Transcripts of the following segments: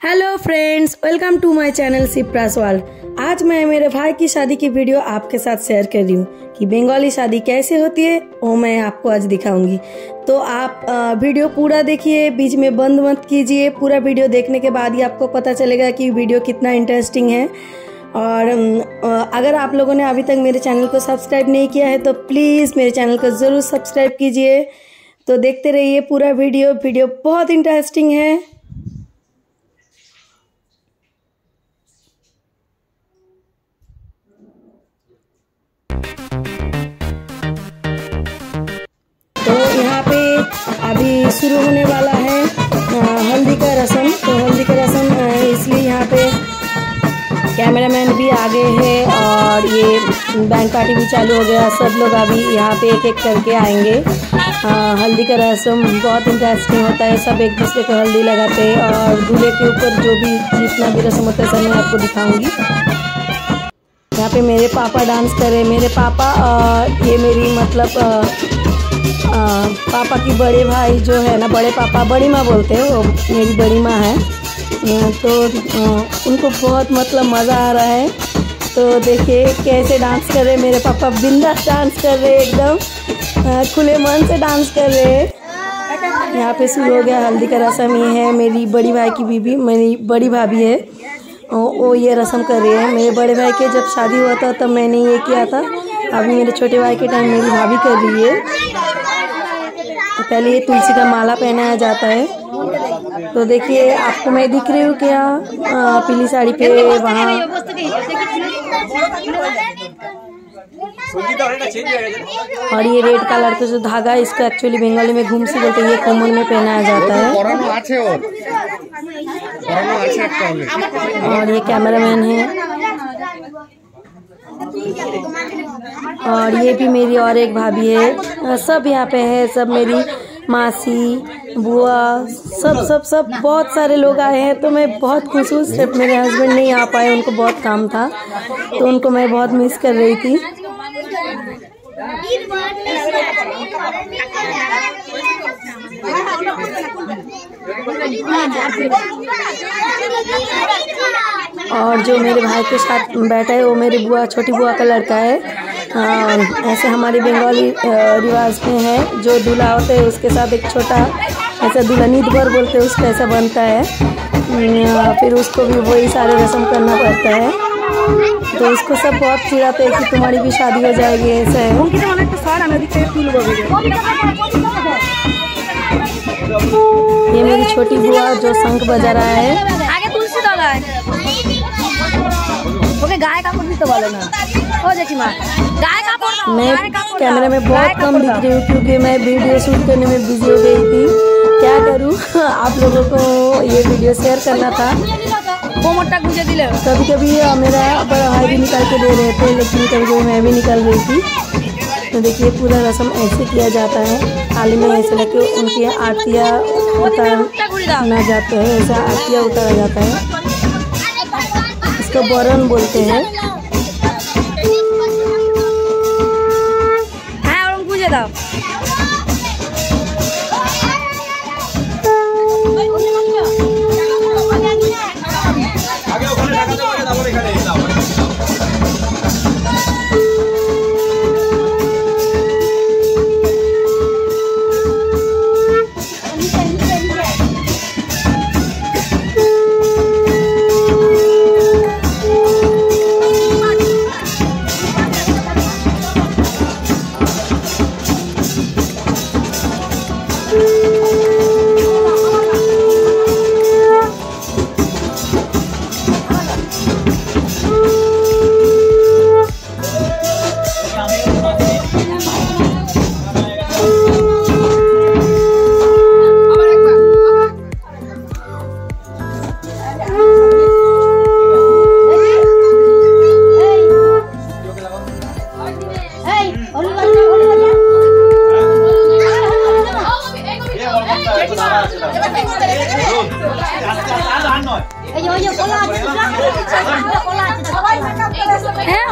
Hello friends, welcome to my channel Shipra's world. आज मैं मेरे भाई की शादी की वीडियो आपके साथ शेयर कर रही हूँ कि बंगाली शादी कैसे होती है, वो मैं आपको आज दिखाऊंगी। तो आप वीडियो पूरा देखिए, बीच में बंद मत कीजिए। पूरा वीडियो देखने के बाद ही आपको पता चलेगा कि वीडियो कितना इंटरेस्टिंग है। और अगर आप लोगों ने अभी तक मेरे चैनल को सब्सक्राइब नहीं किया है तो प्लीज़ मेरे चैनल को ज़रूर सब्सक्राइब कीजिए। तो देखते रहिए पूरा वीडियो बहुत इंटरेस्टिंग है। तो यहाँ पे अभी शुरू होने वाला है हल्दी का रस्म। तो हल्दी का रस्म इसलिए यहाँ पे कैमरामैन भी आगे है और ये बैंड पार्टी भी चालू हो गया। सब लोग अभी यहाँ पे एक एक करके आएंगे। हल्दी का रस्म बहुत इंटरेस्टिंग होता है। सब एक दूसरे को हल्दी लगाते हैं और दूल्हे के ऊपर जो भी जितना भी रस्म होता है सब मैं आपको दिखाऊंगी। यहाँ पे मेरे पापा डांस कर रहे हैं। मेरे पापा ये मेरी मतलब पापा की बड़े भाई जो है ना, बड़े पापा, बड़ी माँ बोलते हैं, वो मेरी बड़ी माँ है। तो उनको बहुत मतलब मज़ा आ रहा है। तो देखिए कैसे डांस कर रहे हैं मेरे पापा, बिंदास डांस कर रहे हैं, एकदम खुले मन से डांस कर रहे हैं। यहाँ पे शुरू हो गया हल्दी का रस्म। ये है मेरी बड़ी भाई की बीवी, मेरी बड़ी भाभी है, वो ये रस्म कर रही है। मेरे बड़े भाई के जब शादी हुआ था तब मैंने ये किया था। अभी मेरे छोटे भाई के टाइम मेरी भाभी कर रही है। पहले ये तुलसी का माला पहनाया जाता है। तो देखिए आपको मैं दिख रही हूँ क्या, पीली साड़ी पे वहाँ। और ये रेड कलर का जो धागा है, इसको एक्चुअली बंगाली में घुमसी बोलते हैं। ये कोमर में पहनाया जाता है। और ये कैमरामैन है। और ये भी मेरी और एक भाभी है। सब यहाँ पे है, सब मेरी मासी, बुआ, सब बहुत सारे लोग आए हैं। तो मैं बहुत खुश हूँ। सिर्फ मेरे हस्बैंड नहीं आ पाए, उनको बहुत काम था, तो उनको मैं बहुत मिस कर रही थी। और जो मेरे भाई के साथ बैठा है वो मेरी बुआ, छोटी बुआ का लड़का है। ऐसे हमारे बंगाली रिवाज में है, जो दूल्हा होता है उसके साथ एक छोटा ऐसा दुल्हनी दुबर बोलते हैं, उसका ऐसा बनता है। फिर उसको भी वही सारे रस्म करना पड़ता है। तो उसको सब बहुत चिढ़ाते हैं कि तुम्हारी भी शादी हो जाएगी, ऐसा है। ये मेरी छोटी बुआ जो शंख बजा रहा है। गाय का तो बोलो ना, हो जाती माँ। गाय का मैं कैमरा में बहुत कम दिख रही हूँ क्योंकि मैं वीडियो शूट करने में बिजी हो गई थी। क्या करूँ, आप लोगों को ये वीडियो शेयर करना था। कभी कभी मेरा बड़ा भाई भी निकाल के दे रहे थे, लेकिन कभी कभी मैं भी निकाल रही थी। तो देखिए पूरा रस्म ऐसे किया जाता है। थाली में ऐसे लेके उनकी आरतियाँ उतारना जाता है, ऐसा आरतियाँ उतारा जाता है। इसको बरन बोलते हैं। हाँ, और पूछे था।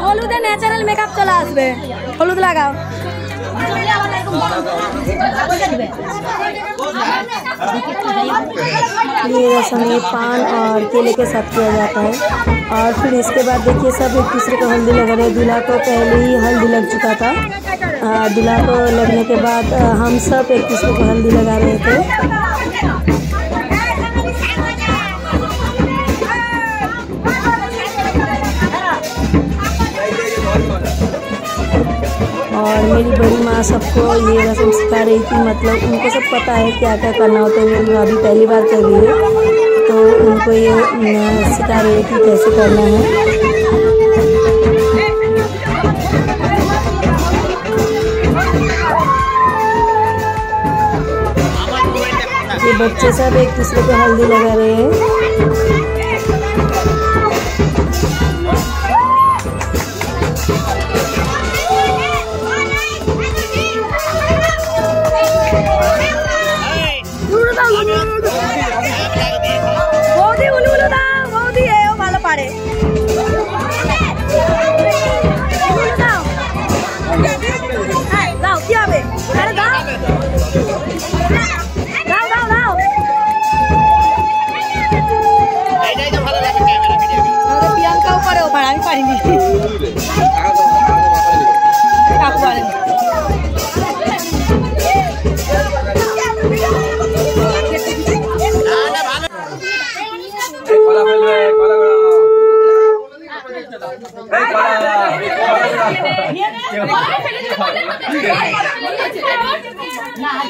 হলুদে ন্যাচারাল মেকআপ চলে আসবে, হলুদ লাগাও। ये रस्म ये पान और केले के साथ किया जाता है। और फिर इसके बाद देखिए सब एक दूसरे को हल्दी लगा रहे हैं। दूल्हा को पहले ही हल्दी लग चुका था। दूल्हा को लगने के बाद हम सब एक दूसरे को हल्दी लगा रहे थे। और मेरी बड़ी माँ सबको ये रस्म सिखा रही थी, मतलब उनको सब पता है क्या क्या करना होता है। मेरी भाभी पहली बार कर रही है तो उनको ये सिखा रही है कि कैसे करना है। ये बच्चे सब एक दूसरे को हल्दी लगा रहे हैं।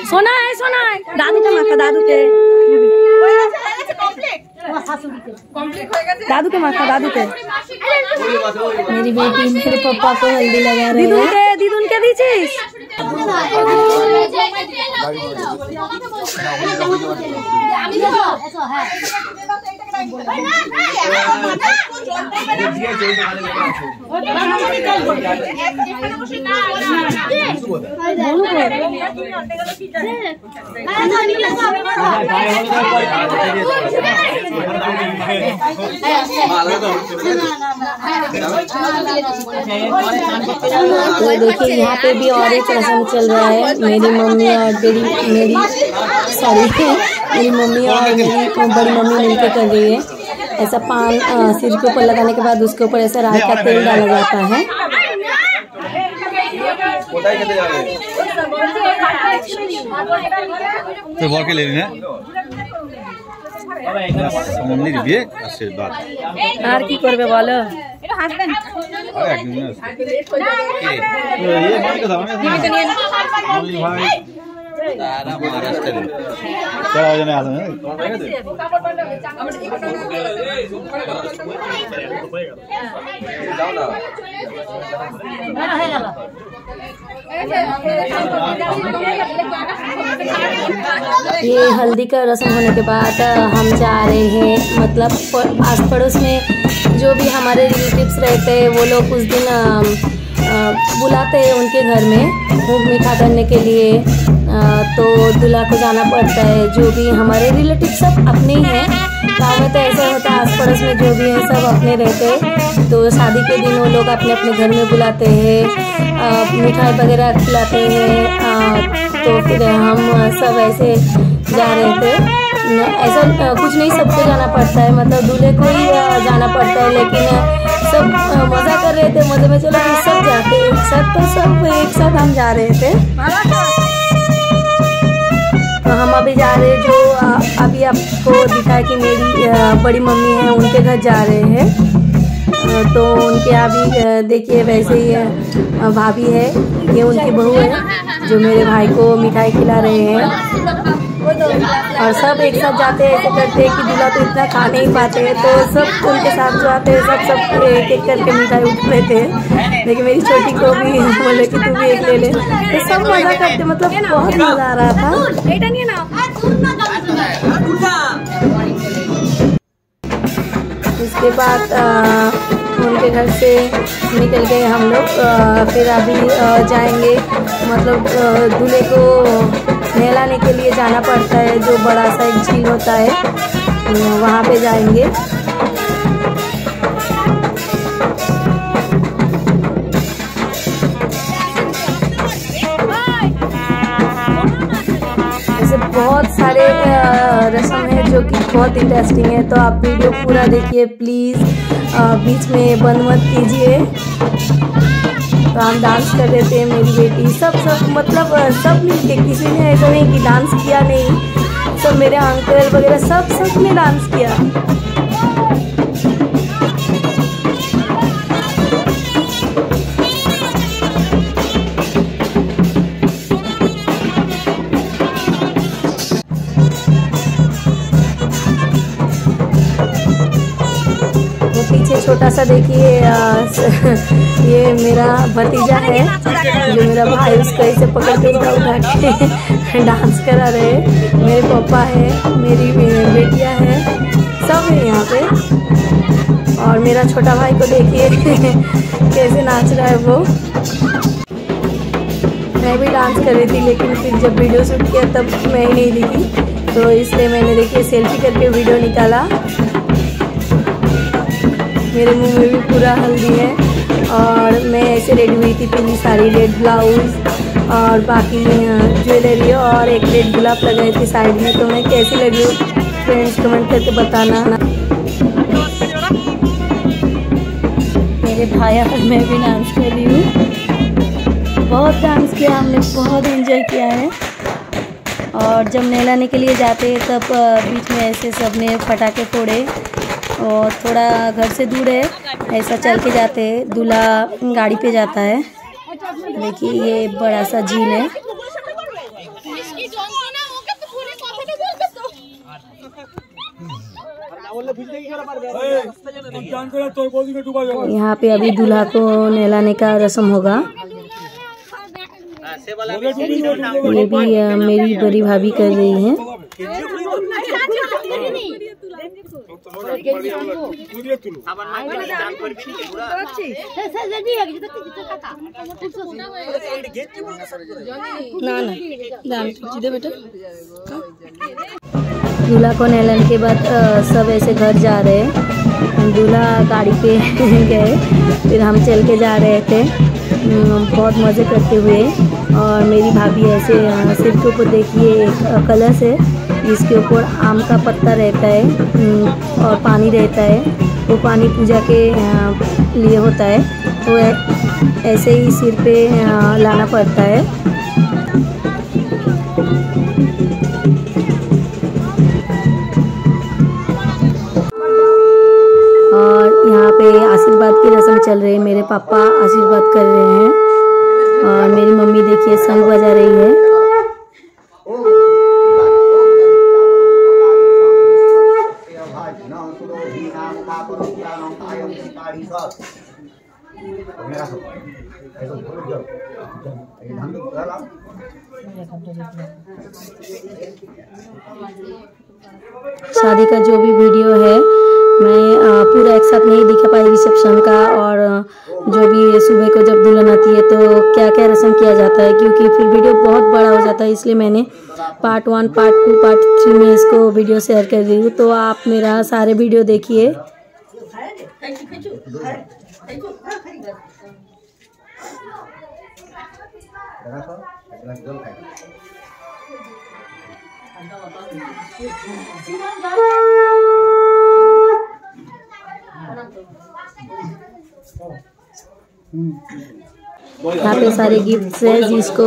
सोना है दादू के माथा, दादू के दादू के मेरी बेटी मेरे पापा को हल्दी लगा रही है। दीदू उनके दीजिए तो देखिए यहाँ पे भी और एक रस्म चल रहा है। मेरी मम्मी और मेरी मम्मी और मेरी बड़ी मम्मी मिलकर कर रही है। ऐसा पान सिर के ऊपर लगाने के बाद उसके ऊपर ऐसा राई का तेल डाला जाता है। আর কি করবে বলো? ये हल्दी का रस्म होने के बाद हम जा रहे हैं, मतलब आस पड़ोस में जो भी हमारे रिलेटिव्स रहते हैं वो लोग उस दिन बुलाते हैं उनके घर में भोग मीठा करने के लिए। तो दूल्हा को जाना पड़ता है। जो भी हमारे रिलेटिव सब अपने ही हैं। गाँव में तो ऐसा होता है, आस पड़ोस में जो भी है सब अपने रहते हैं। तो शादी के दिन वो लोग अपने अपने घर में बुलाते हैं, मिठाई वगैरह खिलाते हैं। तो फिर हम सब ऐसे जा रहे थे। ऐसा कुछ नहीं, सबको जाना पड़ता है, मतलब दूल्हे को ही जाना पड़ता है। लेकिन सब मज़ा कर रहे थे, मज़े में चलो सब जाते एक साथ। तो सब एक साथ हम जा रहे थे। तो हम अभी जा रहे हैं, जो अभी आपको दिखा कि मेरी बड़ी मम्मी है उनके घर जा रहे हैं। तो उनके अभी देखिए वैसे ही भाभी है, ये उनकी बहू है जो मेरे भाई को मिठाई खिला रहे हैं। और सब एक साथ जाते हैं, ऐसे करते हैं कि दूल्हा तो इतना खा नहीं पाते हैं। तो सब उनके साथ जो आते हैं सब एक एक करके मिठाई उठ लेते हैं। लेकिन मेरी छोटी को भी बोले कि तू भी एक ले ले। तो सब मज़ा करते, मतलब बहुत मज़ा आ रहा था। उसके बाद उनके घर से निकल गए हम लोग। फिर अभी जाएंगे, मतलब दूल्हे को नहलाने के लिए जाना पड़ता है। जो बड़ा सा एक झील होता है वहाँ पे जाएंगे। सारे रस्म है जो कि बहुत इंटरेस्टिंग है, तो आप वीडियो पूरा देखिए प्लीज़, बीच में बंद मत कीजिए। तो हम डांस कर रहे थे, मेरी बेटी सब मतलब सब मिलके, किसी ने ऐसा नहीं कि डांस किया नहीं, सब मेरे अंकल वगैरह सब ने डांस किया। पीछे छोटा सा देखिए ये मेरा भतीजा है, जो मेरा भाई, उसको ऐसे पकड़ के उठा के डांस करा रहे। मेरे पापा है, मेरी बेटियां हैं, सब है यहाँ पे। और मेरा छोटा भाई को देखिए कैसे नाच रहा है वो। मैं भी डांस कर रही थी, लेकिन फिर जब वीडियो शूट किया तब मैं ही नहीं दिखी, तो इसलिए मैंने देखिए सेल्फी करके वीडियो निकाला। मेरे मुंह में भी पूरा हल्दी है, और मैं ऐसे रेडी हुई थी, पीली साड़ी, रेड ब्लाउज और बाकी ज्वेलरी, और एक रेड गुलाब लगाई थी साइड में। तो मैं कैसी लगी हूँ फ्रेंड्स कमेंट करके बताना। मेरे भाई और मैं भी डांस कर रही हूँ, बहुत डांस किया हमने, बहुत एंजॉय किया है। और जब नहलाने के लिए जाते तब बीच में ऐसे सबने पटाखे फोड़े, और थोड़ा घर से दूर है, ऐसा चल के जाते हैं, दूल्हा गाड़ी पे जाता है। देखिए ये बड़ा सा झील है। यहाँ पे अभी दूल्हा को नहलाने का रस्म होगा। ये भी मेरी बड़ी भाभी कर रही है। दूल्हा को नहलाने के बाद सब ऐसे घर जा रहे हैं। दूल्हा गाड़ी पे गए, फिर हम चल के जा रहे थे बहुत मज़े करते हुए। और मेरी भाभी ऐसे सिर के ऊपर देखिए एक कलश है, जिसके ऊपर आम का पत्ता रहता है और पानी रहता है। वो पानी पूजा के लिए होता है, तो ऐसे ही सिर पे लाना पड़ता है। और यहाँ पे आशीर्वाद की रस्म चल रही है, मेरे पापा आशीर्वाद कर रहे हैं, और मेरी मम्मी देखिए शंख बजा रही है। शादी का जो भी वीडियो है मैं पूरा एक साथ नहीं दिखा पाई रिसेप्शन का, और जो भी सुबह को जब दुल्हन आती है तो क्या क्या रस्म किया जाता है, क्योंकि फिर वीडियो बहुत बड़ा हो जाता है, इसलिए मैंने पार्ट 1, पार्ट 2, पार्ट 3 में इसको वीडियो शेयर कर दी हूँ। तो आप मेरा सारे वीडियो देखिए। यहाँ पे सारे गिफ्ट्स है, जिसको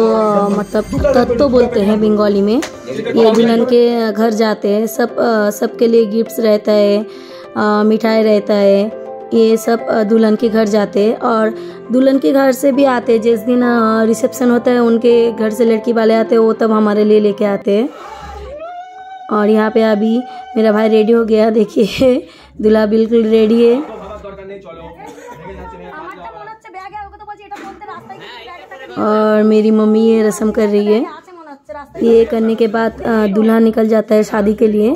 मतलब तत्तो बोलते हैं बंगाली में। ये दुल्हन के घर जाते हैं, सबके लिए गिफ्ट्स रहता है, मिठाई रहता है। ये सब दुल्हन के घर जाते हैं, और दुल्हन के घर से भी आते हैं। जिस दिन रिसेप्शन होता है उनके घर से लड़की वाले आते हैं, वो तब हमारे लिए लेके आते हैं। और यहाँ पे अभी मेरा भाई रेडी हो गया, देखिए दूल्हा बिल्कुल रेडी है। और मेरी मम्मी ये रस्म कर रही है। ये करने के बाद दूल्हा निकल जाता है शादी के लिए।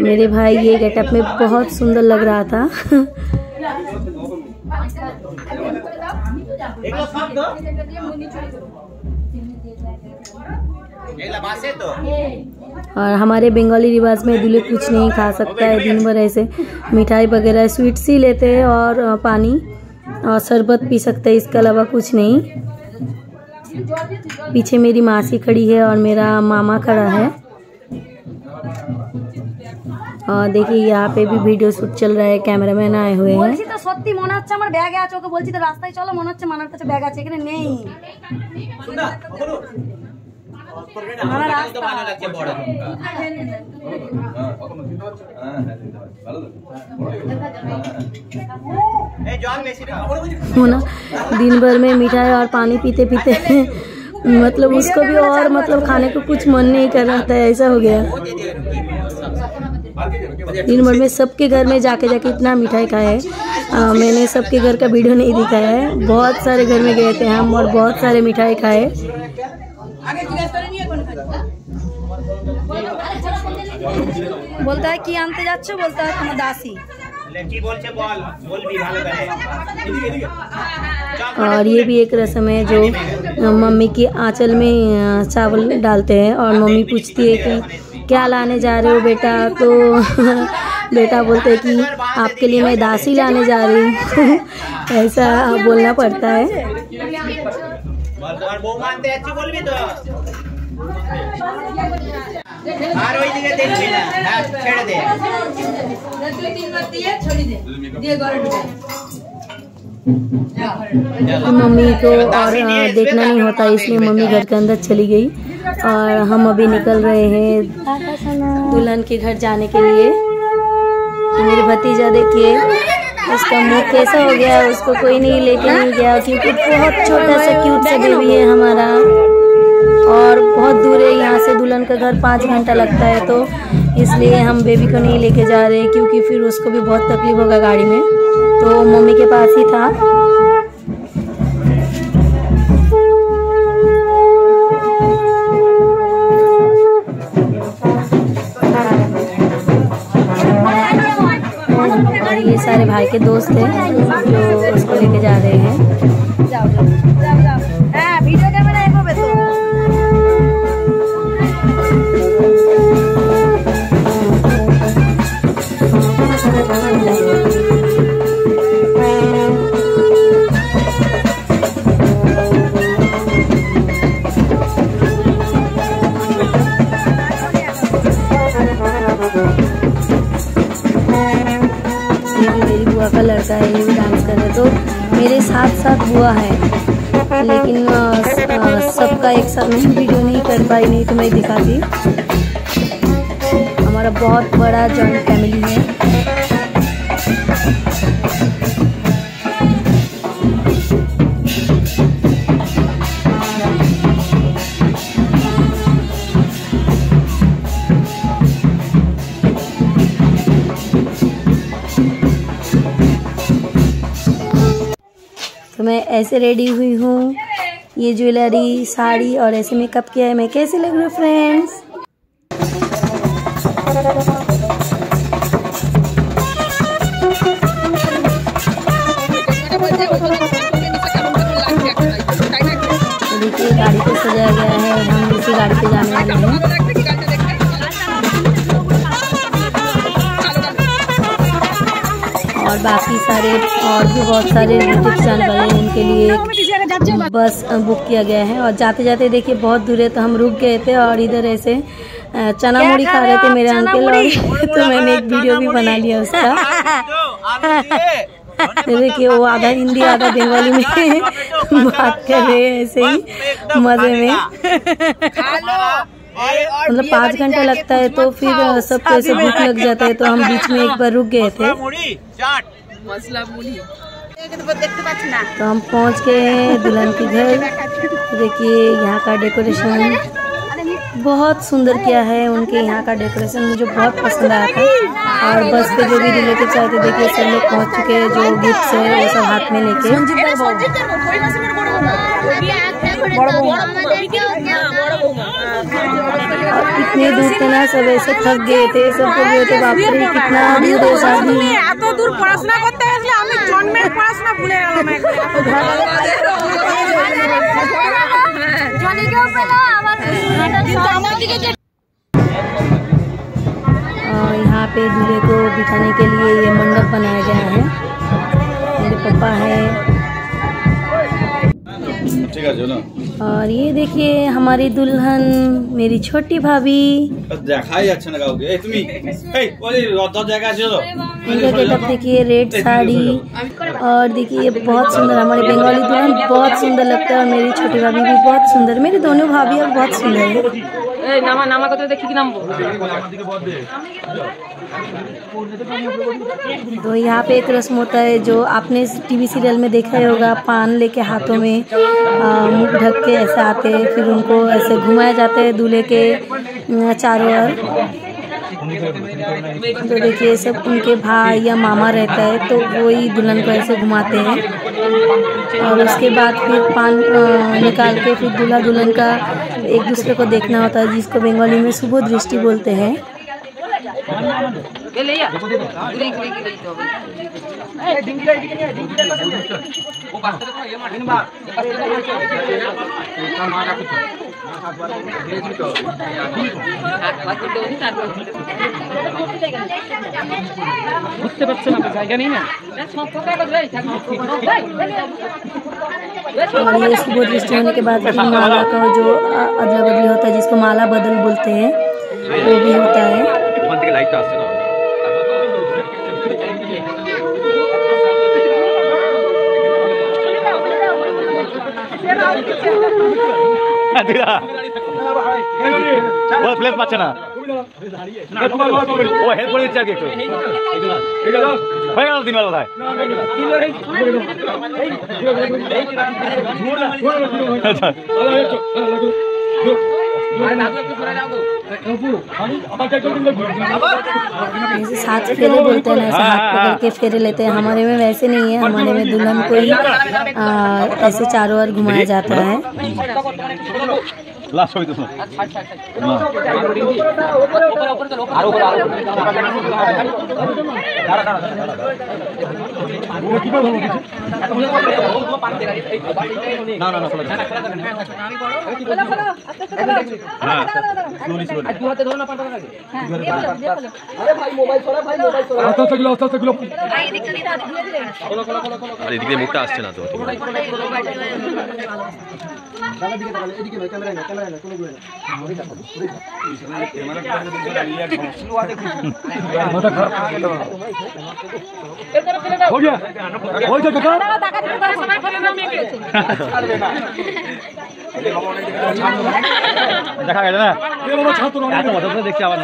मेरे भाई ये गेटअप में बहुत सुंदर लग रहा था। और हमारे बंगाली रिवाज में दूल्हे कुछ नहीं खा सकता है, दिन भर ऐसे मिठाई वगैरह स्वीट्स ही लेते हैं और पानी और शरबत पी सकते हैं, इसके अलावा कुछ नहीं। पीछे मेरी मासी खड़ी है और मेरा मामा खड़ा है। और देखिए यहाँ पे भी वीडियो शूट चल रहा है, कैमरामैन आए हुए हैं। तो सত্যি মনে হচ্ছে আমার ব্যাগ আছে, ওকে বলছি তো রাস্তায় চলো, মনে হচ্ছে মানার কাছে ব্যাগ আছে, এখানে নেই। মানা রাস্তা ভালো লাগছে বড় होना। दिन भर में मिठाई और पानी पीते पीते मतलब उसको भी और मतलब खाने को कुछ मन नहीं कर रहा था, ऐसा हो गया। दिन भर में सबके घर में जाके इतना मिठाई खाया है। मैंने सबके घर का वीडियो नहीं दिखाया है, बहुत सारे घर में गए थे हम और बहुत सारे मिठाई खाए। बोलता है कि आनते जाच्छो, बोलता है तुम्हारा दासी। और ये भी एक रस्म है जो मम्मी की आंचल में चावल डालते हैं और मम्मी पूछती है कि क्या लाने जा रहे हो बेटा, तो बेटा बोलते हैं कि आपके लिए मैं दासी लाने जा रही हूँ। ऐसा बोलना पड़ता है। मम्मी को और देखना नहीं होता, इसलिए मम्मी घर के अंदर चली गई और हम अभी निकल रहे हैं दुल्हन के घर जाने के लिए। मेरे भतीजा देखिए उसका मुंह कैसा हो गया, उसको कोई नहीं लेके नहीं गया क्योंकि बहुत छोटा सा क्यूट सा बेबी है हमारा और बहुत दूर है यहाँ से दुल्हन का घर, 5 घंटा लगता है, तो इसलिए हम बेबी को नहीं लेके जा रहे क्योंकि फिर उसको भी बहुत तकलीफ होगा गाड़ी में, तो मम्मी के पास ही था। और ये सारे भाई के दोस्त हैं जो उसको लेके जा रहे हैं। जाओ जाओ जाओ जाओ, हाँ वीडियो कैमरा एक पे तो का लड़का है, ये भी डांस कर रहे, तो मेरे साथ साथ बुआ है, लेकिन सबका एक साथ मैं वीडियो नहीं कर पाई, नहीं तो मैं दिखाती। हमारा बहुत बड़ा जॉइंट फैमिली है। तो मैं ऐसे रेडी हुई हूँ, ये ज्वेलरी साड़ी और ऐसे मेकअप किया है। मैं कैसे लग रही हूँ फ्रेंड्स? देखिए गाड़ी पे सजाया गया है, हम इसी गाड़ी पे जाने वाले हैं। और बाकी सारे और भी बहुत सारे रिलेटिव्स जाने वाले हैं, उनके लिए बस बुक किया गया है। और जाते जाते देखिए बहुत दूर है तो हम रुक गए थे और इधर ऐसे चना मुड़ी खा रहे थे मेरे अंकल, और तो मैंने एक वीडियो भी बना लिया उसका। देखिए वो आधा हिंदी आधा बंगाली में बात कर रहे हैं ऐसे ही मजे में। मतलब 5 घंटा लगता है तो फिर सबको ऐसे भूख लग जाता है, तो हम बीच में एक बार रुक गए थे। तो हम पहुंच गए हैं दुल्हन के घर। देखिए यहाँ का डेकोरेशन बहुत सुंदर किया है, उनके यहाँ का डेकोरेशन मुझे बहुत पसंद आया था। और बस पे जो भी रिलेटिव्स आए थे देखिए सब लोग पहुँच चुके हैं, जो गिफ्ट्स है वो सब हाथ में लेके। इतने दूर थे ना, सब ऐसे थक गए थे, सब बोल रहे थे बाप रे कितना दूर है शादी। दूर पढ़ाशোना करते हैं इसलिए আমি জন্মের পড়াশোনা ভুলে গেলাম একদম। জনিকেও পেলো আবার কিন্তু আমার দিকে दूल्हे को बिठाने के लिए ये मंडप बनाया गया है। मेरे पापा है और ये देखिए हमारी दुल्हन मेरी छोटी भाभी। इनका गेटअप देखिए, रेड साड़ी और देखिए बहुत सुंदर, हमारी बंगाली दुल्हन बहुत सुंदर लगता है और मेरी छोटी भाभी भी बहुत सुंदर, मेरी दोनों भाभी अब बहुत सुंदर है। तो यहाँ पे एक रस्म होता है जो आपने टीवी सीरियल में देखा ही होगा, पान लेके हाथों में मुंह ढक के ऐसे आते हैं, फिर उनको ऐसे घुमाया जाता है दूल्हे के चारों ओर। तो देखिए सब उनके भाई या मामा रहता है तो वही दुल्हन को ऐसे घुमाते हैं और उसके बाद फिर पान निकाल के फिर दूल्हा दुल्हन का एक दूसरे को देखना होता है, जिसको बंगाली में शुभ दृष्टि बोलते हैं। और ये शुभ दृष्टि होने के बाद फिर माला का जो अदला बदली होता है, जिसको माला बदल बोलते हैं, वो भी होता है। প্লেস পাচ্ছে না, ও হেল্প করে দিচ্ছে আর কি একটু হয়ে গেল 3 বেলা जैसे साथ फेरे बोलते हैं ना, ऐसे हाथ पकड़ के फेरे लेते हैं। हमारे में वैसे नहीं है, हमारे में दुल्हन को ही ऐसे चारों ओर घुमाया जाता है। এদিকে মুখটা আসছে না তো। দেখা গেল না, দেখছি আবার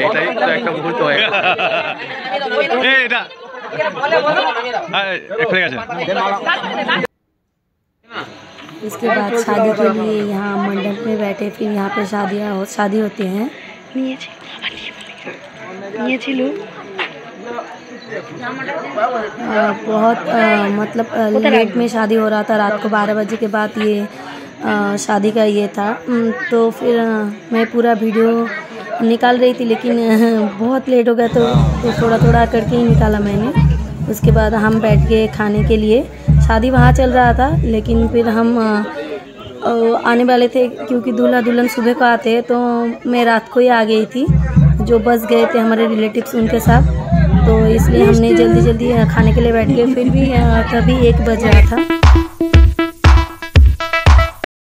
এটাই তো একটা মুহূর্ত হয়ে গেল। এটা इसके बाद शादी के लिए यहाँ मंडप में बैठे, फिर यहाँ पे शादी होती हैं। बहुत मतलब लेट में शादी हो रहा था, रात को 12 बजे के बाद ये शादी का ये था। तो फिर मैं पूरा वीडियो निकाल रही थी, लेकिन बहुत लेट हो गया तो थोड़ा थोड़ा करके ही निकाला मैंने। उसके बाद हम बैठ गए खाने के लिए। शादी वहाँ चल रहा था, लेकिन फिर हम आने वाले थे क्योंकि दूल्हा दुल्हन सुबह को आते हैं, तो मैं रात को ही आ गई थी। जो बस गए थे हमारे रिलेटिव्स उनके साथ, तो इसलिए हमने जल्दी जल्दी खाने के लिए बैठ गए। फिर भी तभी 1 बज रहा था।